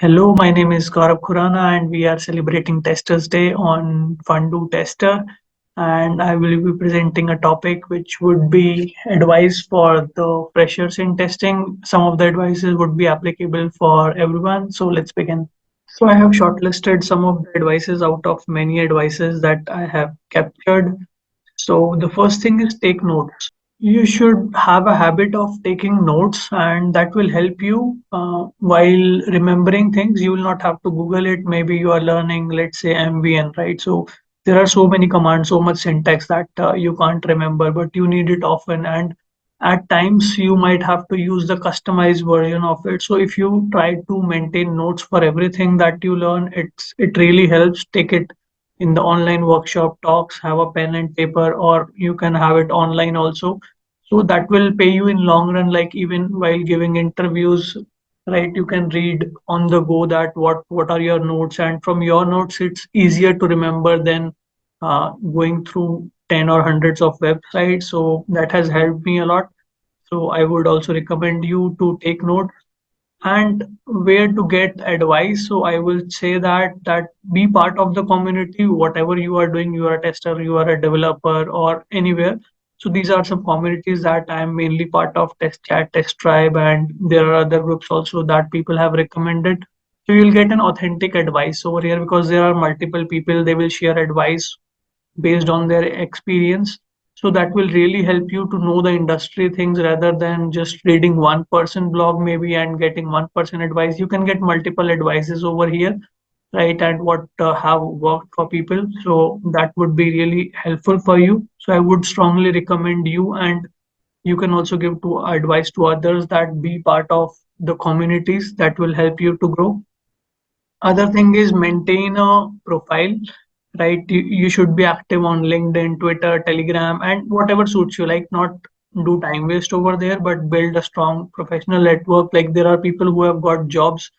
Hello, my name is Gaurav Khurana, and we are celebrating Testers Day on Fundu Tester. And I will be presenting a topic which would be advice for the freshers in testing. Some of the advices would be applicable for everyone. So let's begin. So I have shortlisted some of the advices out of many advices that I have captured. So the first thing is take notes. You should have a habit of taking notes, and that will help you while remembering things. You will not have to Google it. Maybe you are learning, let's say, MVN, right? So there are so many commands, so much syntax that you can't remember, but you need it often. And at times, you might have to use the customized version of it. So if you try to maintain notes for everything that you learn, it really helps. Take it in the online workshop talks, have a pen and paper, or you can have it online also. So that will pay you in long run, like even while giving interviews, right? You can read on the go that what are your notes, and from your notes it's easier to remember than going through 10 or hundreds of websites. So that has helped me a lot. So I would also recommend you to take notes. And where to get advice, so I will say that be part of the community. Whatever you are doing, you are a tester, you are a developer, or anywhere. So these are some communities that I am mainly part of: test chat, test tribe, and there are other groups also that people have recommended. So you'll get an authentic advice over here, because there are multiple people. They will share advice based on their experience. So that will really help you to know the industry things, rather than just reading one person blog maybe and getting one person advice. You can get multiple advices over here, right? And what have worked for people. So that would be really helpful for you. So I would strongly recommend you, and you can also give to advice to others, that be part of the communities that will help you to grow. Other thing is maintain a profile, right? You should be active on LinkedIn, Twitter, Telegram, and whatever suits you. Like, not do time waste over there, but build a strong professional network. Like, there are people who have got jobs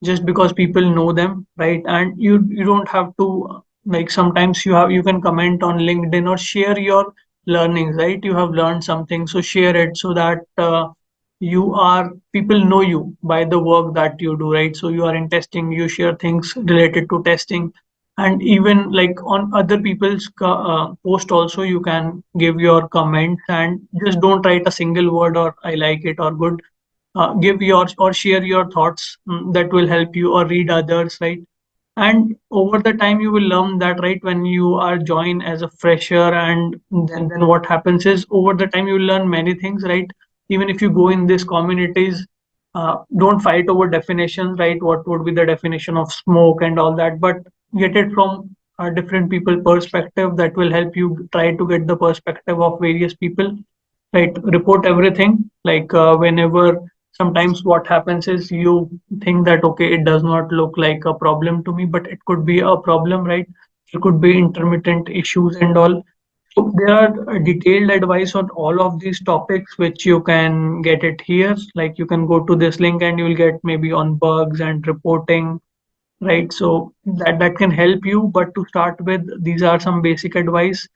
just because people know them, right? And you don't have to, like, sometimes you can comment on LinkedIn or share your learnings, right? You have learned something, so share it, so that you are people know you by the work that you do, right? So you are in testing, you share things related to testing. And even like on other people's post also, you can give your comments, and just don't write a single word or I like it or good. Give your or share your thoughts, that will help you, or read others, right? And over the time you will learn that, right? When you are joined as a fresher, and then what happens is, over the time you will learn many things, right? Even if you go in these communities, don't fight over definitions, right? What would be the definition of smoke and all that, but get it from different people perspective. That will help you try to get the perspective of various people, right? Report everything, like whenever. Sometimes what happens is, you think that, okay, it does not look like a problem to me, but it could be a problem, right? It could be intermittent issues and all. So there are detailed advice on all of these topics, which you can get it here. Like, you can go to this link and you will get maybe on bugs and reporting, right? So that can help you. But to start with, these are some basic advice,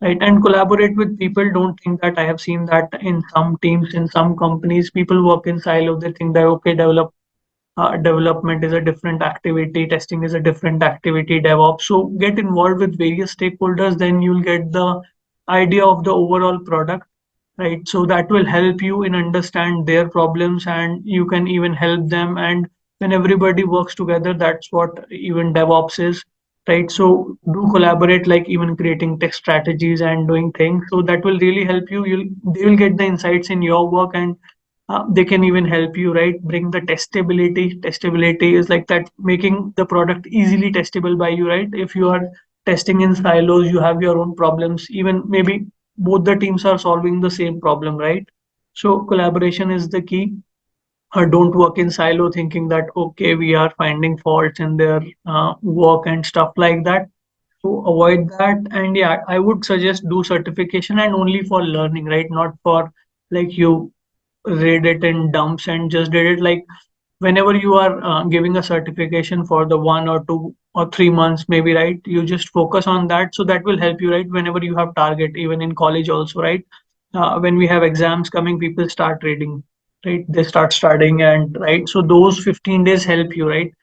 right? And collaborate with people. Don't think that, I have seen that in some teams, in some companies, people work in silo. They think that, okay, development is a different activity, testing is a different activity, DevOps. So get involved with various stakeholders, then you'll get the idea of the overall product, right? So that will help you in understand their problems, and you can even help them. And when everybody works together, that's what even DevOps is, right? So do collaborate, like even creating tech strategies and doing things. So that will really help you. They will get the insights in your work, and they can even help you, right? Bring the testability. Testability is like that, making the product easily testable by you, right? If you are testing in silos, you have your own problems. Even maybe both the teams are solving the same problem, right? So collaboration is the key. Don't work in silo thinking that, okay, we are finding faults in their work and stuff like that. So avoid that. And yeah, I would suggest do certification, and only for learning, right? Not for, like, you read it in dumps and just did it. Like, whenever you are giving a certification for the 1 or 2 or 3 months maybe, right? You just focus on that. So that will help you, right? Whenever you have target, even in college also, right? When we have exams coming, people start reading, right? They start studying, and right, so those 15 days help you, right?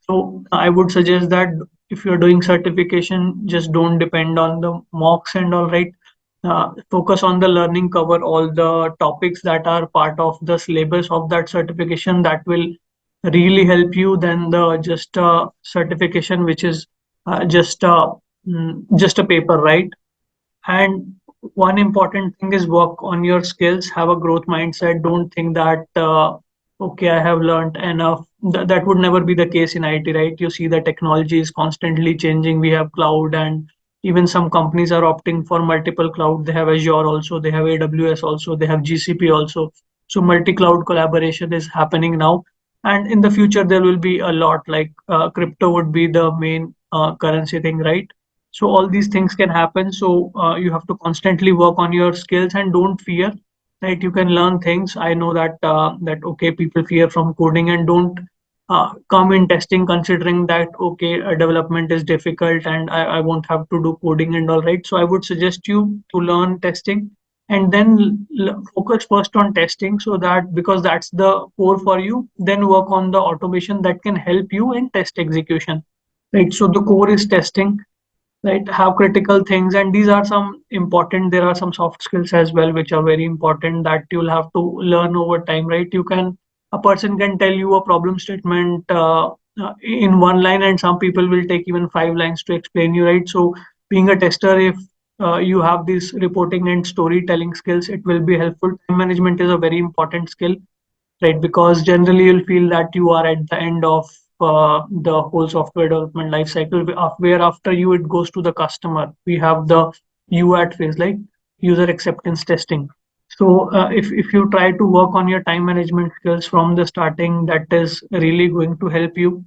So I would suggest that if you're doing certification, just don't depend on the mocks and all, right. Focus on the learning, cover all the topics that are part of the syllabus of that certification. That will really help you than the just certification, which is just just a paper, right? And one important thing is work on your skills, have a growth mindset. Don't think that, okay, I have learned enough. That would never be the case in IT, right? You see the technology is constantly changing. We have cloud, and even some companies are opting for multiple cloud. They have Azure also, they have AWS also, they have GCP also. So multi-cloud collaboration is happening now. And in the future, there will be a lot like crypto would be the main currency thing, right? So all these things can happen. So you have to constantly work on your skills and don't fear, right? You can learn things. I know that okay, people fear from coding and don't come in testing considering that okay, development is difficult and I won't have to do coding and all, right. So I would suggest you to learn testing and then focus first on testing, so that because that's the core for you, then work on the automation that can help you in test execution, right. So the core is testing, right. Have critical things, and these are some important, there are some soft skills as well which are very important that you'll have to learn over time, right. You can, a person can tell you a problem statement in one line, and some people will take even 5 lines to explain you, right. So being a tester, if you have these reporting and storytelling skills, it will be helpful. Time management is a very important skill, right? Because generally you'll feel that you are at the end of the whole software development life cycle, where after you it goes to the customer. We have the UAT phase, like user acceptance testing. So if you try to work on your time management skills from the starting, that is really going to help you.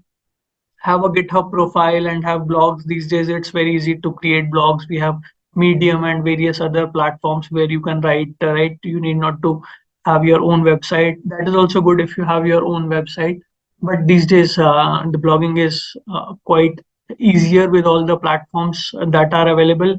Have a GitHub profile and have blogs. These days, it's very easy to create blogs. We have Medium and various other platforms where you can write. Right, you need not to have your own website. That is also good if you have your own website. But these days, the blogging is quite easier with all the platforms that are available.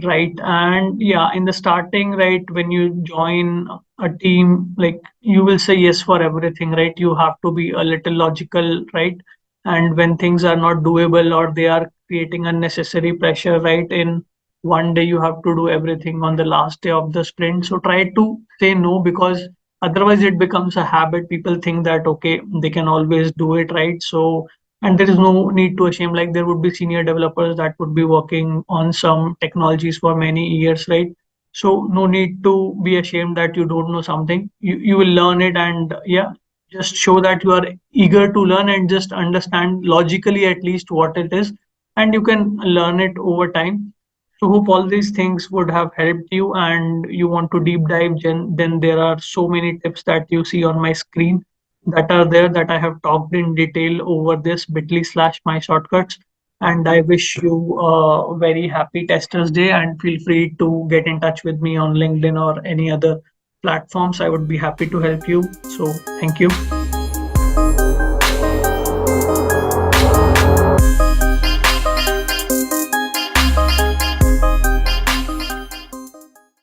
Right. And yeah, in the starting, right, when you join a team, like you will say yes for everything, right? You have to be a little logical, right? And when things are not doable or they are creating unnecessary pressure, right? In one day, you have to do everything on the last day of the sprint. So try to say no, because otherwise it becomes a habit. People think that, okay, they can always do it, right? So and there is no need to shame, like there would be senior developers that would be working on some technologies for many years, right. So no need to be ashamed that you don't know something. You will learn it, and yeah, just show that you are eager to learn and just understand logically at least what it is, and you can learn it over time. So hope all these things would have helped you, and you want to deep dive, then there are so many tips that you see on my screen that are there, that I have talked in detail over this bit.ly/my shortcuts. And I wish you a very happy Testers Day, and feel free to get in touch with me on LinkedIn or any other platforms. I would be happy to help you. So thank you.